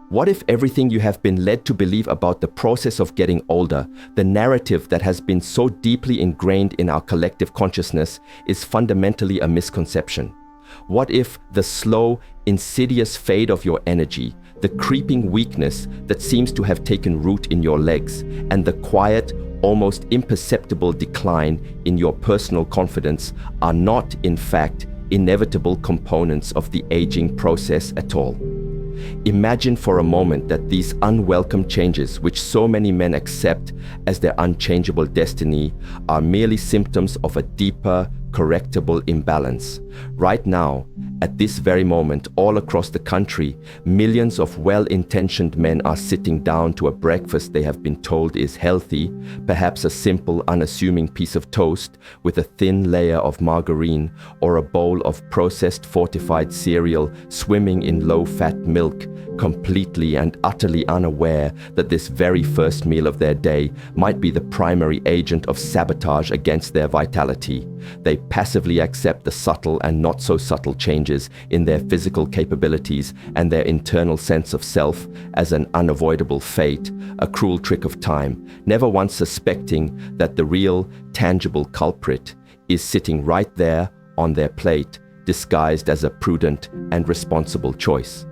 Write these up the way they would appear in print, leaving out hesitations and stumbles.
What if everything you have been led to believe about the process of getting older, the narrative that has been so deeply ingrained in our collective consciousness, is fundamentally a misconception? What if the slow, insidious fade of your energy, the creeping weakness that seems to have taken root in your legs, and the quiet, almost imperceptible decline in your personal confidence are not, in fact, inevitable components of the aging process at all? Imagine for a moment that these unwelcome changes, which so many men accept as their unchangeable destiny, are merely symptoms of a deeper, correctable imbalance. Right now, at this very moment, all across the country, millions of well-intentioned men are sitting down to a breakfast they have been told is healthy, perhaps a simple, unassuming piece of toast with a thin layer of margarine, or a bowl of processed fortified cereal swimming in low-fat milk, completely and utterly unaware that this very first meal of their day might be the primary agent of sabotage against their vitality. They passively accept the subtle and not so subtle changes in their physical capabilities and their internal sense of self as an unavoidable fate, a cruel trick of time, never once suspecting that the real, tangible culprit is sitting right there on their plate, disguised as a prudent and responsible choice.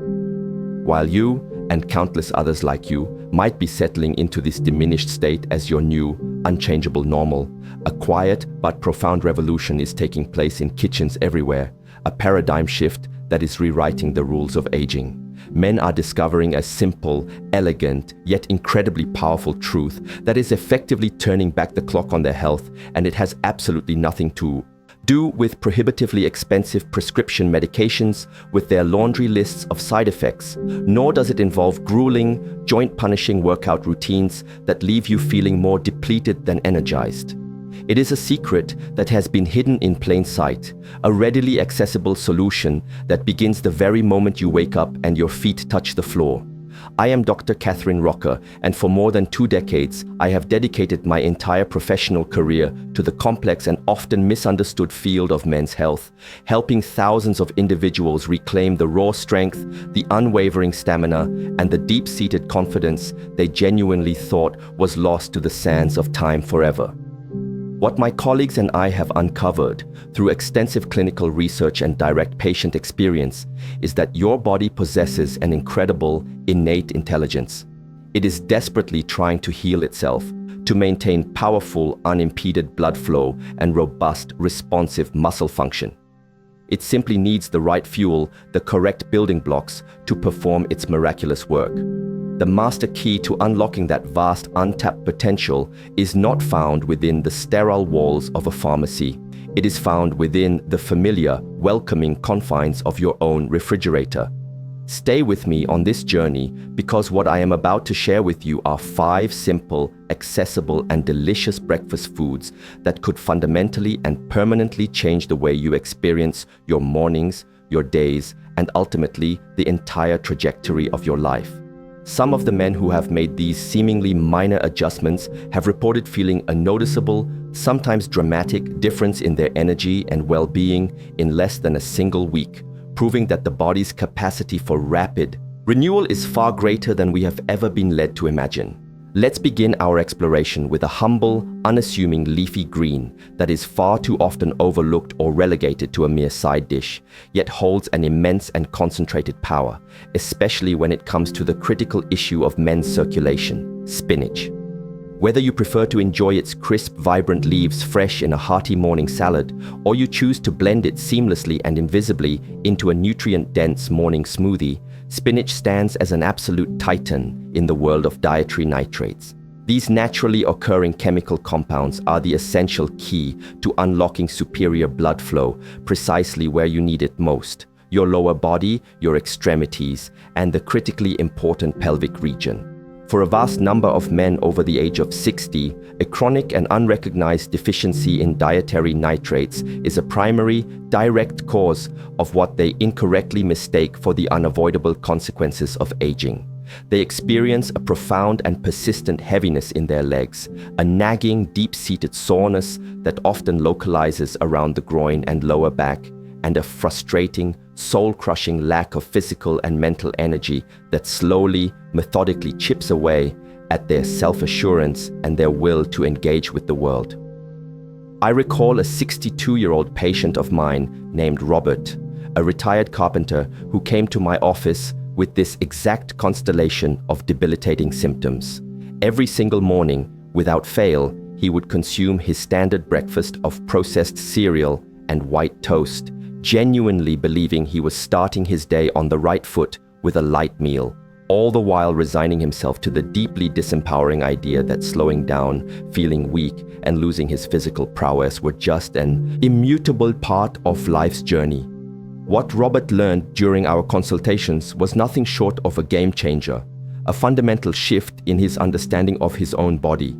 While you, and countless others like you, might be settling into this diminished state as your new, unchangeable normal, a quiet but profound revolution is taking place in kitchens everywhere, a paradigm shift that is rewriting the rules of aging. Men are discovering a simple, elegant, yet incredibly powerful truth that is effectively turning back the clock on their health, and it has absolutely nothing to do with prohibitively expensive prescription medications with their laundry lists of side effects, nor does it involve grueling, joint-punishing workout routines that leave you feeling more depleted than energized. It is a secret that has been hidden in plain sight, a readily accessible solution that begins the very moment you wake up and your feet touch the floor. I am Dr. Catherine Rocker, and for more than 2 decades, I have dedicated my entire professional career to the complex and often misunderstood field of men's health, helping thousands of individuals reclaim the raw strength, the unwavering stamina, and the deep-seated confidence they genuinely thought was lost to the sands of time forever. What my colleagues and I have uncovered through extensive clinical research and direct patient experience is that your body possesses an incredible, innate intelligence. It is desperately trying to heal itself, to maintain powerful, unimpeded blood flow and robust, responsive muscle function. It simply needs the right fuel, the correct building blocks to perform its miraculous work. The master key to unlocking that vast untapped potential is not found within the sterile walls of a pharmacy. It is found within the familiar, welcoming confines of your own refrigerator. Stay with me on this journey because what I am about to share with you are 5 simple, accessible, and delicious breakfast foods that could fundamentally and permanently change the way you experience your mornings, your days, and ultimately the entire trajectory of your life. Some of the men who have made these seemingly minor adjustments have reported feeling a noticeable, sometimes dramatic, difference in their energy and well-being in less than a single week, proving that the body's capacity for rapid renewal is far greater than we have ever been led to imagine. Let's begin our exploration with a humble, unassuming leafy green that is far too often overlooked or relegated to a mere side dish, yet holds an immense and concentrated power, especially when it comes to the critical issue of men's circulation: spinach. Whether you prefer to enjoy its crisp, vibrant leaves fresh in a hearty morning salad, or you choose to blend it seamlessly and invisibly into a nutrient-dense morning smoothie, spinach stands as an absolute titan in the world of dietary nitrates. These naturally occurring chemical compounds are the essential key to unlocking superior blood flow precisely where you need it most: your lower body, your extremities, and the critically important pelvic region. For a vast number of men over the age of 60, a chronic and unrecognized deficiency in dietary nitrates is a primary, direct cause of what they incorrectly mistake for the unavoidable consequences of aging. They experience a profound and persistent heaviness in their legs, a nagging, deep-seated soreness that often localizes around the groin and lower back, and a frustrating, soul-crushing lack of physical and mental energy that slowly, methodically chips away at their self-assurance and their will to engage with the world. I recall a 62-year-old patient of mine named Robert, a retired carpenter who came to my office with this exact constellation of debilitating symptoms. Every single morning, without fail, he would consume his standard breakfast of processed cereal and white toast, genuinely believing he was starting his day on the right foot with a light meal, all the while resigning himself to the deeply disempowering idea that slowing down, feeling weak, and losing his physical prowess were just an immutable part of life's journey. What Robert learned during our consultations was nothing short of a game changer, a fundamental shift in his understanding of his own body.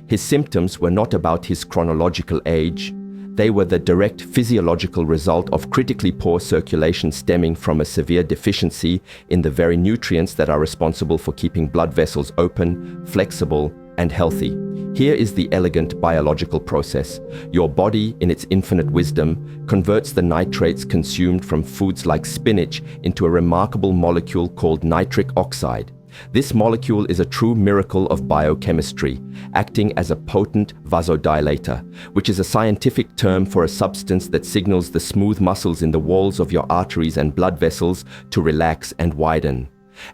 His symptoms were not about his chronological age. They were the direct physiological result of critically poor circulation stemming from a severe deficiency in the very nutrients that are responsible for keeping blood vessels open, flexible, and healthy. Here is the elegant biological process. Your body, in its infinite wisdom, converts the nitrates consumed from foods like spinach into a remarkable molecule called nitric oxide. This molecule is a true miracle of biochemistry, acting as a potent vasodilator, which is a scientific term for a substance that signals the smooth muscles in the walls of your arteries and blood vessels to relax and widen.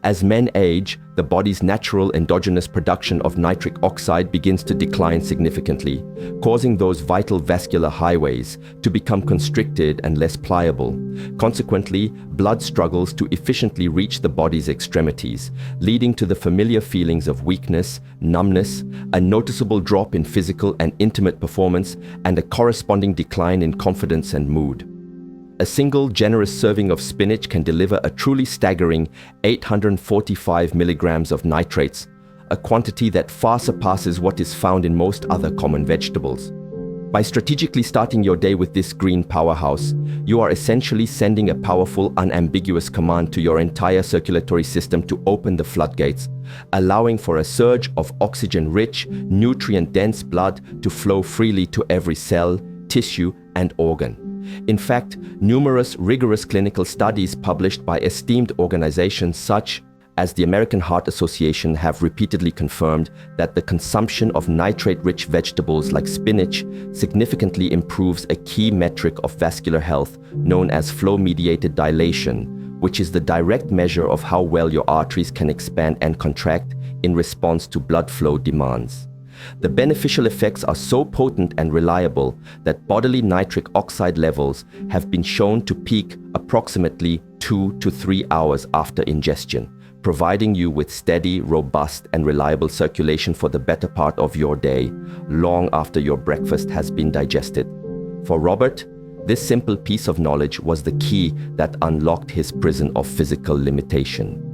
As men age, the body's natural endogenous production of nitric oxide begins to decline significantly, causing those vital vascular highways to become constricted and less pliable. Consequently, blood struggles to efficiently reach the body's extremities, leading to the familiar feelings of weakness, numbness, a noticeable drop in physical and intimate performance, and a corresponding decline in confidence and mood. A single generous serving of spinach can deliver a truly staggering 845 milligrams of nitrates, a quantity that far surpasses what is found in most other common vegetables. By strategically starting your day with this green powerhouse, you are essentially sending a powerful, unambiguous command to your entire circulatory system to open the floodgates, allowing for a surge of oxygen-rich, nutrient-dense blood to flow freely to every cell, tissue, and organ. In fact, numerous rigorous clinical studies published by esteemed organizations such as the American Heart Association have repeatedly confirmed that the consumption of nitrate-rich vegetables like spinach significantly improves a key metric of vascular health known as flow-mediated dilation, which is the direct measure of how well your arteries can expand and contract in response to blood flow demands. The beneficial effects are so potent and reliable that bodily nitric oxide levels have been shown to peak approximately 2 to 3 hours after ingestion, providing you with steady, robust, and reliable circulation for the better part of your day, long after your breakfast has been digested. For Robert, this simple piece of knowledge was the key that unlocked his prison of physical limitation.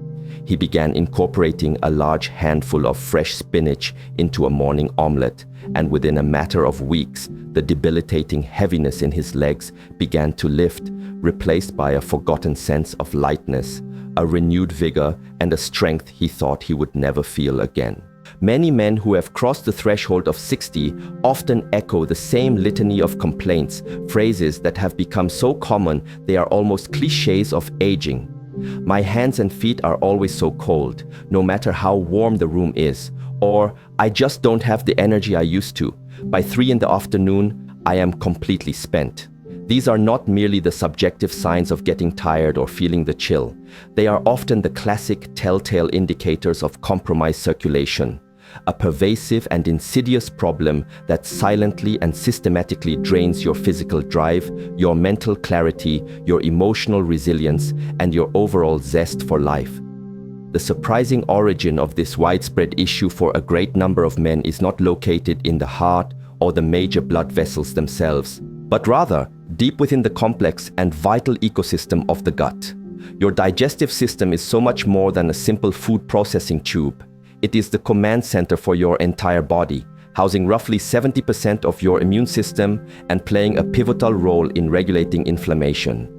He began incorporating a large handful of fresh spinach into a morning omelette, and within a matter of weeks, the debilitating heaviness in his legs began to lift, replaced by a forgotten sense of lightness, a renewed vigor, and a strength he thought he would never feel again. Many men who have crossed the threshold of 60 often echo the same litany of complaints, phrases that have become so common they are almost clichés of aging. My hands and feet are always so cold, no matter how warm the room is, or I just don't have the energy I used to. By 3 in the afternoon, I am completely spent. These are not merely the subjective signs of getting tired or feeling the chill. They are often the classic telltale indicators of compromised circulation, a pervasive and insidious problem that silently and systematically drains your physical drive, your mental clarity, your emotional resilience, and your overall zest for life. The surprising origin of this widespread issue for a great number of men is not located in the heart or the major blood vessels themselves, but rather deep within the complex and vital ecosystem of the gut. Your digestive system is so much more than a simple food processing tube. It is the command center for your entire body, housing roughly 70% of your immune system and playing a pivotal role in regulating inflammation.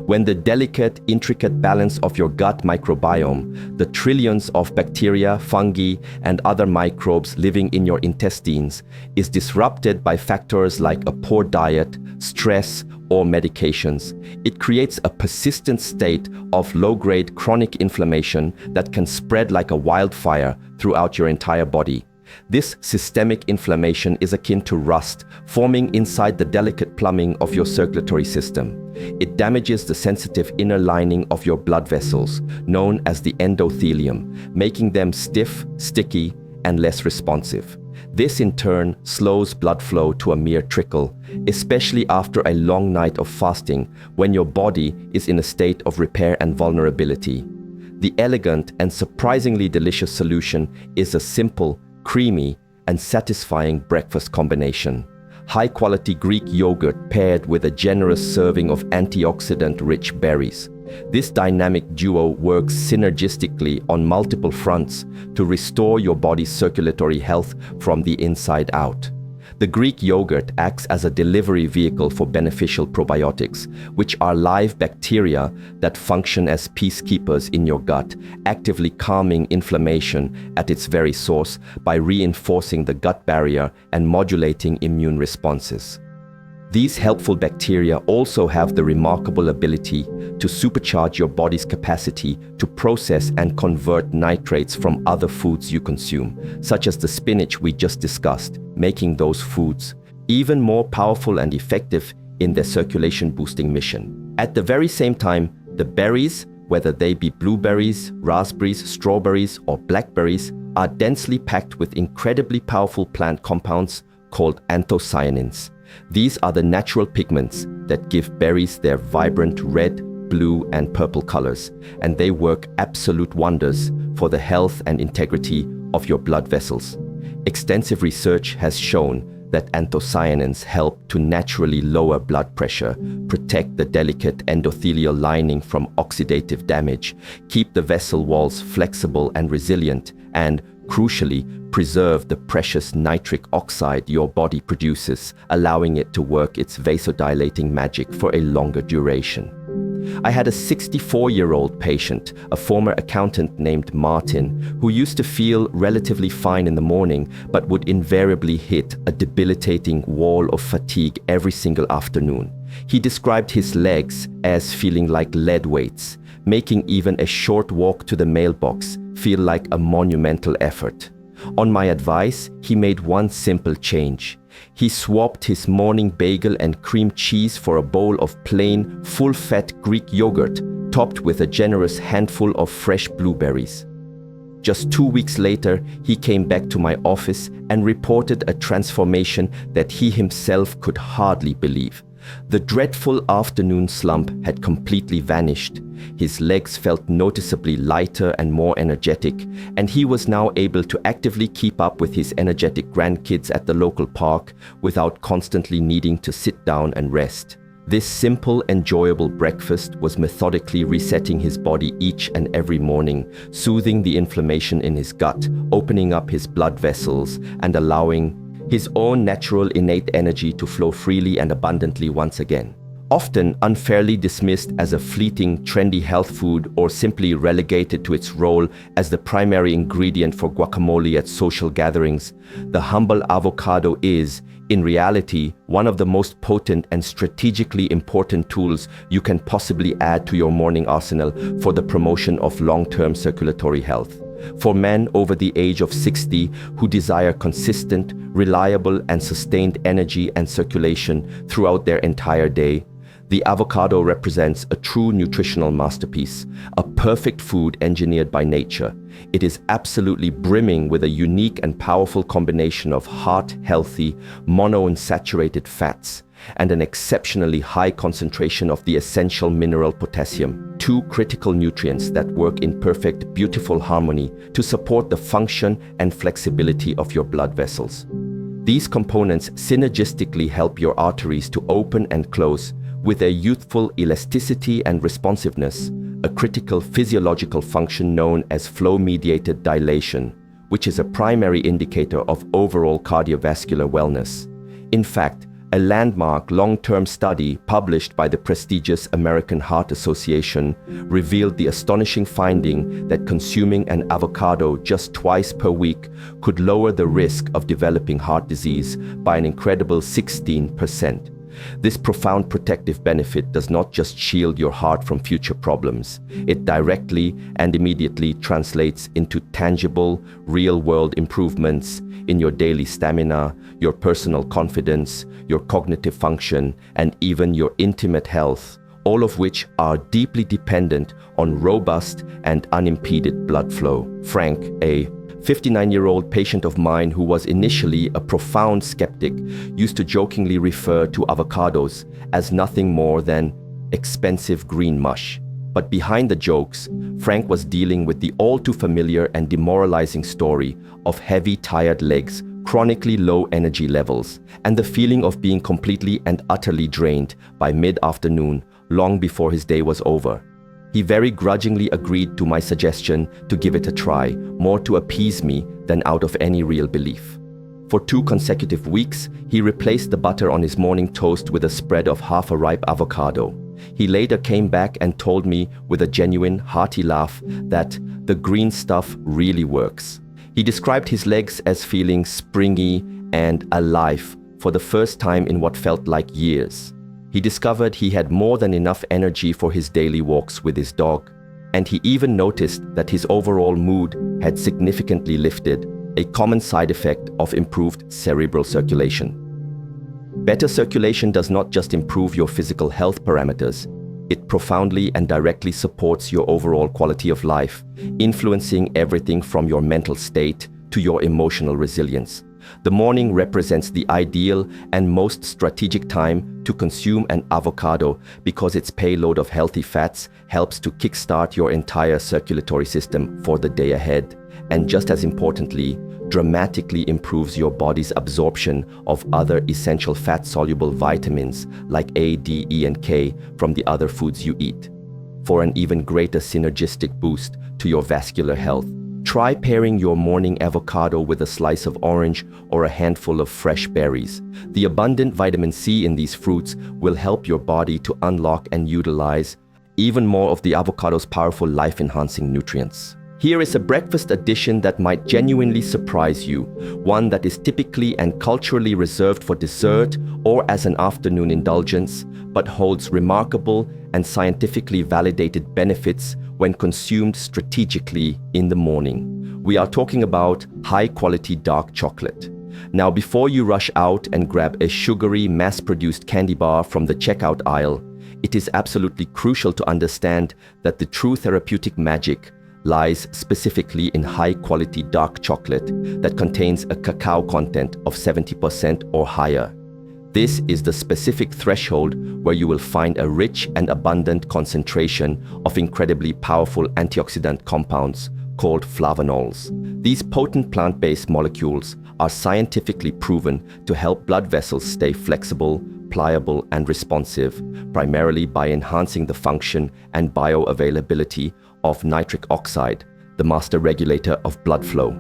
When the delicate, intricate balance of your gut microbiome, the trillions of bacteria, fungi, and other microbes living in your intestines, is disrupted by factors like a poor diet, stress, or medications. It creates a persistent state of low-grade chronic inflammation that can spread like a wildfire throughout your entire body. This systemic inflammation is akin to rust forming inside the delicate plumbing of your circulatory system. It damages the sensitive inner lining of your blood vessels, known as the endothelium, making them stiff, sticky, and less responsive. This in turn slows blood flow to a mere trickle, especially after a long night of fasting when your body is in a state of repair and vulnerability. The elegant and surprisingly delicious solution is a simple, creamy, and satisfying breakfast combination. High-quality Greek yogurt paired with a generous serving of antioxidant-rich berries. This dynamic duo works synergistically on multiple fronts to restore your body's circulatory health from the inside out. The Greek yogurt acts as a delivery vehicle for beneficial probiotics, which are live bacteria that function as peacekeepers in your gut, actively calming inflammation at its very source by reinforcing the gut barrier and modulating immune responses. These helpful bacteria also have the remarkable ability to supercharge your body's capacity to process and convert nitrates from other foods you consume, such as the spinach we just discussed, making those foods even more powerful and effective in their circulation-boosting mission. At the very same time, the berries, whether they be blueberries, raspberries, strawberries, or blackberries, are densely packed with incredibly powerful plant compounds called anthocyanins. These are the natural pigments that give berries their vibrant red, blue, and purple colors, and they work absolute wonders for the health and integrity of your blood vessels. Extensive research has shown that anthocyanins help to naturally lower blood pressure, protect the delicate endothelial lining from oxidative damage, keep the vessel walls flexible and resilient, and, crucially, preserve the precious nitric oxide your body produces, allowing it to work its vasodilating magic for a longer duration. I had a 64-year-old patient, a former accountant named Martin, who used to feel relatively fine in the morning, but would invariably hit a debilitating wall of fatigue every single afternoon. He described his legs as feeling like lead weights, making even a short walk to the mailbox feel like a monumental effort. On my advice, he made one simple change. He swapped his morning bagel and cream cheese for a bowl of plain, full-fat Greek yogurt, topped with a generous handful of fresh blueberries. Just 2 weeks later, he came back to my office and reported a transformation that he himself could hardly believe. The dreadful afternoon slump had completely vanished. His legs felt noticeably lighter and more energetic, and he was now able to actively keep up with his energetic grandkids at the local park without constantly needing to sit down and rest. This simple, enjoyable breakfast was methodically resetting his body each and every morning, soothing the inflammation in his gut, opening up his blood vessels, and allowing his own natural innate energy to flow freely and abundantly once again. Often unfairly dismissed as a fleeting, trendy health food or simply relegated to its role as the primary ingredient for guacamole at social gatherings, the humble avocado is, in reality, one of the most potent and strategically important tools you can possibly add to your morning arsenal for the promotion of long-term circulatory health. For men over the age of 60 who desire consistent, reliable, and sustained energy and circulation throughout their entire day, the avocado represents a true nutritional masterpiece, a perfect food engineered by nature. It is absolutely brimming with a unique and powerful combination of heart-healthy, monounsaturated fats and an exceptionally high concentration of the essential mineral potassium, two critical nutrients that work in perfect, beautiful harmony to support the function and flexibility of your blood vessels. These components synergistically help your arteries to open and close with their youthful elasticity and responsiveness, a critical physiological function known as flow-mediated dilation, which is a primary indicator of overall cardiovascular wellness. In fact, a landmark long-term study published by the prestigious American Heart Association revealed the astonishing finding that consuming an avocado just twice per week could lower the risk of developing heart disease by an incredible 16%. This profound protective benefit does not just shield your heart from future problems. It directly and immediately translates into tangible, real-world improvements in your daily stamina, your personal confidence, your cognitive function, and even your intimate health, all of which are deeply dependent on robust and unimpeded blood flow. Frank, a 59-year-old patient of mine who was initially a profound skeptic, used to jokingly refer to avocados as nothing more than expensive green mush. But behind the jokes, Frank was dealing with the all-too-familiar and demoralizing story of heavy, tired legs, chronically low energy levels, and the feeling of being completely and utterly drained by mid-afternoon, long before his day was over. He very grudgingly agreed to my suggestion to give it a try, more to appease me than out of any real belief. For 2 consecutive weeks, he replaced the butter on his morning toast with a spread of half a ripe avocado. He later came back and told me with a genuine, hearty laugh that the green stuff really works. He described his legs as feeling springy and alive for the first time in what felt like years. He discovered he had more than enough energy for his daily walks with his dog, and he even noticed that his overall mood had significantly lifted, a common side effect of improved cerebral circulation. Better circulation does not just improve your physical health parameters, it profoundly and directly supports your overall quality of life, influencing everything from your mental state to your emotional resilience. The morning represents the ideal and most strategic time to consume an avocado because its payload of healthy fats helps to kickstart your entire circulatory system for the day ahead, and just as importantly, dramatically improves your body's absorption of other essential fat-soluble vitamins like A, D, E, and K from the other foods you eat. For an even greater synergistic boost to your vascular health, try pairing your morning avocado with a slice of orange or a handful of fresh berries. The abundant vitamin C in these fruits will help your body to unlock and utilize even more of the avocado's powerful life-enhancing nutrients. Here is a breakfast addition that might genuinely surprise you, one that is typically and culturally reserved for dessert or as an afternoon indulgence, but holds remarkable and scientifically validated benefits when consumed strategically in the morning. We are talking about high-quality dark chocolate. Now, before you rush out and grab a sugary, mass-produced candy bar from the checkout aisle, it is absolutely crucial to understand that the true therapeutic magic lies specifically in high-quality dark chocolate that contains a cacao content of 70% or higher. This is the specific threshold where you will find a rich and abundant concentration of incredibly powerful antioxidant compounds called flavonols. These potent plant-based molecules are scientifically proven to help blood vessels stay flexible, pliable, and responsive, primarily by enhancing the function and bioavailability of nitric oxide, the master regulator of blood flow.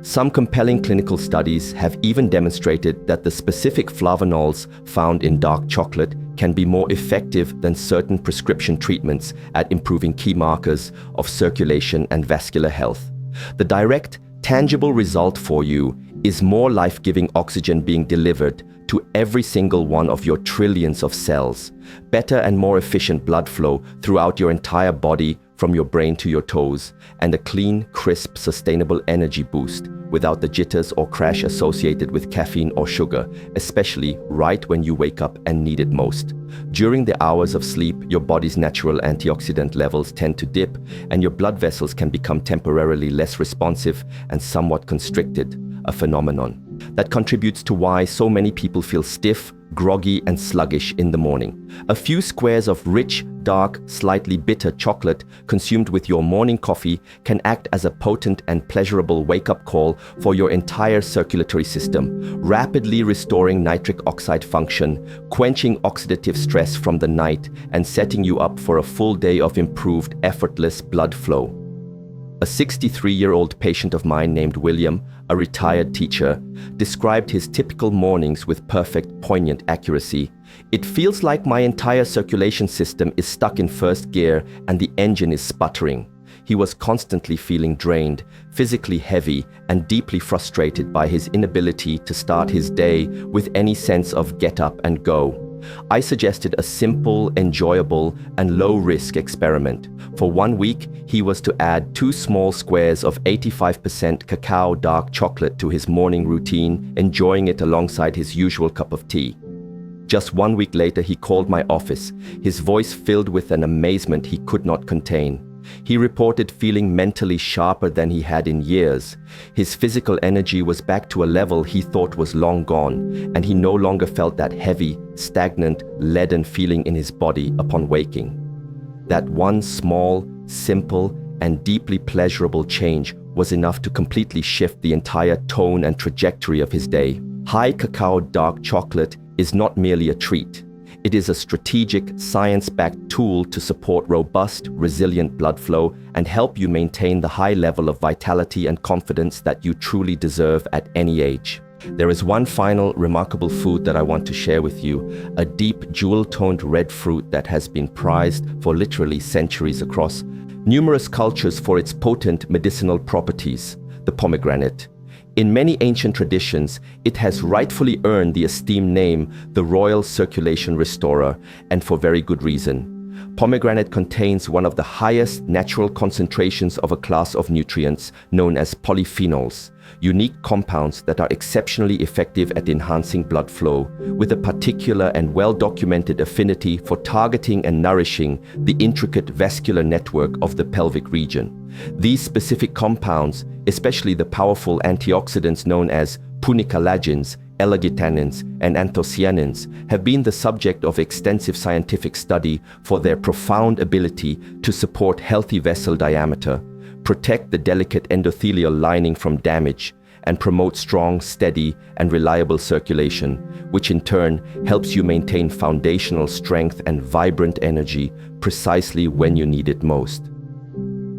Some compelling clinical studies have even demonstrated that the specific flavonols found in dark chocolate can be more effective than certain prescription treatments at improving key markers of circulation and vascular health. The direct, tangible result for you is more life-giving oxygen being delivered to every single one of your trillions of cells, better and more efficient blood flow throughout your entire body from your brain to your toes, and a clean, crisp, sustainable energy boost without the jitters or crash associated with caffeine or sugar, especially right when you wake up and need it most. During the hours of sleep, your body's natural antioxidant levels tend to dip, and your blood vessels can become temporarily less responsive and somewhat constricted, a phenomenon that contributes to why so many people feel stiff, groggy, and sluggish in the morning. A few squares of rich, dark, slightly bitter chocolate consumed with your morning coffee can act as a potent and pleasurable wake-up call for your entire circulatory system, rapidly restoring nitric oxide function, quenching oxidative stress from the night, and setting you up for a full day of improved, effortless blood flow. A 63-year-old patient of mine named William, a retired teacher, described his typical mornings with perfect, poignant accuracy. "It feels like my entire circulation system is stuck in first gear and the engine is sputtering." He was constantly feeling drained, physically heavy, and deeply frustrated by his inability to start his day with any sense of get up and go. I suggested a simple, enjoyable, and low-risk experiment. For 1 week, he was to add 2 small squares of 85% cacao dark chocolate to his morning routine, enjoying it alongside his usual cup of tea. Just 1 week later, he called my office, his voice filled with an amazement he could not contain. He reported feeling mentally sharper than he had in years. His physical energy was back to a level he thought was long gone, and he no longer felt that heavy, stagnant, leaden feeling in his body upon waking. That one small, simple, and deeply pleasurable change was enough to completely shift the entire tone and trajectory of his day. High cacao dark chocolate is not merely a treat. It is a strategic, science-backed tool to support robust, resilient blood flow and help you maintain the high level of vitality and confidence that you truly deserve at any age. There is one final remarkable food that I want to share with you, a deep jewel-toned red fruit that has been prized for literally centuries across numerous cultures for its potent medicinal properties, the pomegranate. In many ancient traditions, it has rightfully earned the esteemed name the Royal Circulation Restorer, and for very good reason. Pomegranate contains one of the highest natural concentrations of a class of nutrients known as polyphenols, unique compounds that are exceptionally effective at enhancing blood flow, with a particular and well-documented affinity for targeting and nourishing the intricate vascular network of the pelvic region. These specific compounds, especially the powerful antioxidants known as punicalagins, L-argitannins, and anthocyanins, have been the subject of extensive scientific study for their profound ability to support healthy vessel diameter, protect the delicate endothelial lining from damage, and promote strong, steady, and reliable circulation, which in turn helps you maintain foundational strength and vibrant energy precisely when you need it most.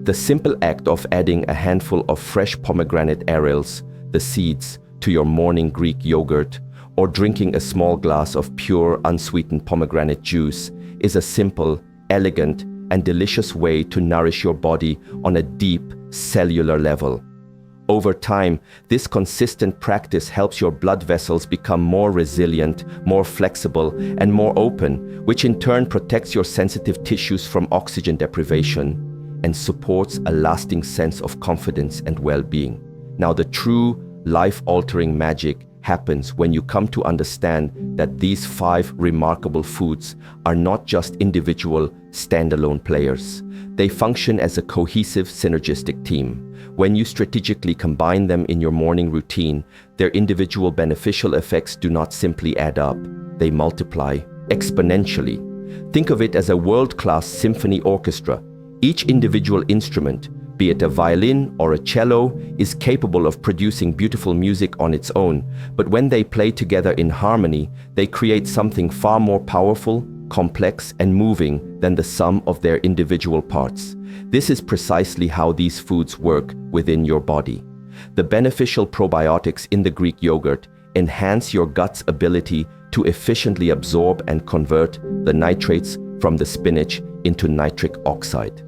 The simple act of adding a handful of fresh pomegranate arils, the seeds, to your morning Greek yogurt, or drinking a small glass of pure, unsweetened pomegranate juice is a simple, elegant, and delicious way to nourish your body on a deep, cellular level. Over time, this consistent practice helps your blood vessels become more resilient, more flexible, and more open, which in turn protects your sensitive tissues from oxygen deprivation and supports a lasting sense of confidence and well-being. Now, the true life-altering magic happens when you come to understand that these 5 remarkable foods are not just individual, standalone players. They function as a cohesive, synergistic team. When you strategically combine them in your morning routine, their individual beneficial effects do not simply add up, they multiply exponentially. Think of it as a world-class symphony orchestra. Each individual instrument, be it a violin or a cello, is capable of producing beautiful music on its own, but when they play together in harmony, they create something far more powerful, complex, and moving than the sum of their individual parts. This is precisely how these foods work within your body. The beneficial probiotics in the Greek yogurt enhance your gut's ability to efficiently absorb and convert the nitrates from the spinach into nitric oxide.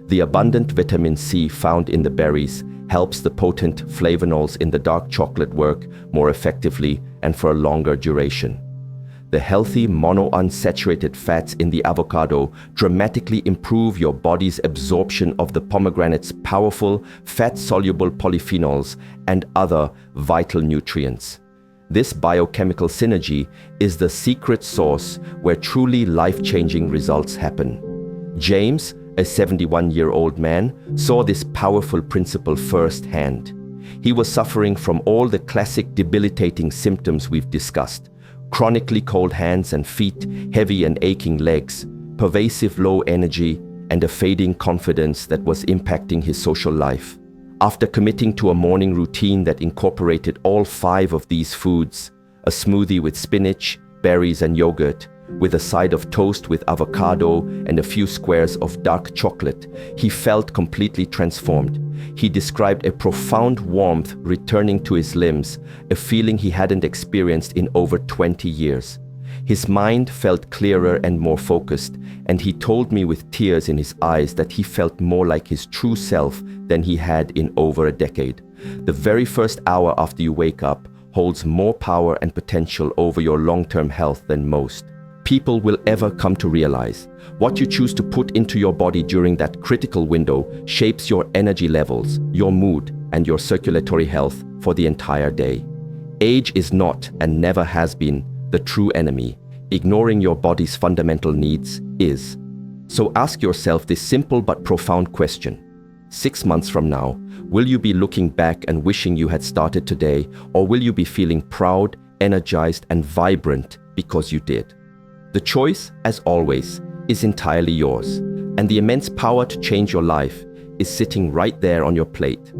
The abundant vitamin C found in the berries helps the potent flavonols in the dark chocolate work more effectively and for a longer duration. The healthy monounsaturated fats in the avocado dramatically improve your body's absorption of the pomegranate's powerful fat-soluble polyphenols and other vital nutrients. This biochemical synergy is the secret sauce where truly life-changing results happen. James, a 71-year-old man, saw this powerful principle firsthand. He was suffering from all the classic debilitating symptoms we've discussed: chronically cold hands and feet, heavy and aching legs, pervasive low energy, and a fading confidence that was impacting his social life. After committing to a morning routine that incorporated all 5 of these foods, a smoothie with spinach, berries, and yogurt, with a side of toast with avocado and a few squares of dark chocolate, he felt completely transformed. He described a profound warmth returning to his limbs, a feeling he hadn't experienced in over 20 years. His mind felt clearer and more focused, and he told me with tears in his eyes that he felt more like his true self than he had in over a decade. The very first hour after you wake up holds more power and potential over your long-term health than most. people will ever come to realize. What you choose to put into your body during that critical window shapes your energy levels, your mood, and your circulatory health for the entire day. Age is not, and never has been, the true enemy. Ignoring your body's fundamental needs is. So ask yourself this simple but profound question. 6 months from now, will you be looking back and wishing you had started today, or will you be feeling proud, energized, and vibrant because you did? The choice, as always, is entirely yours, and the immense power to change your life is sitting right there on your plate.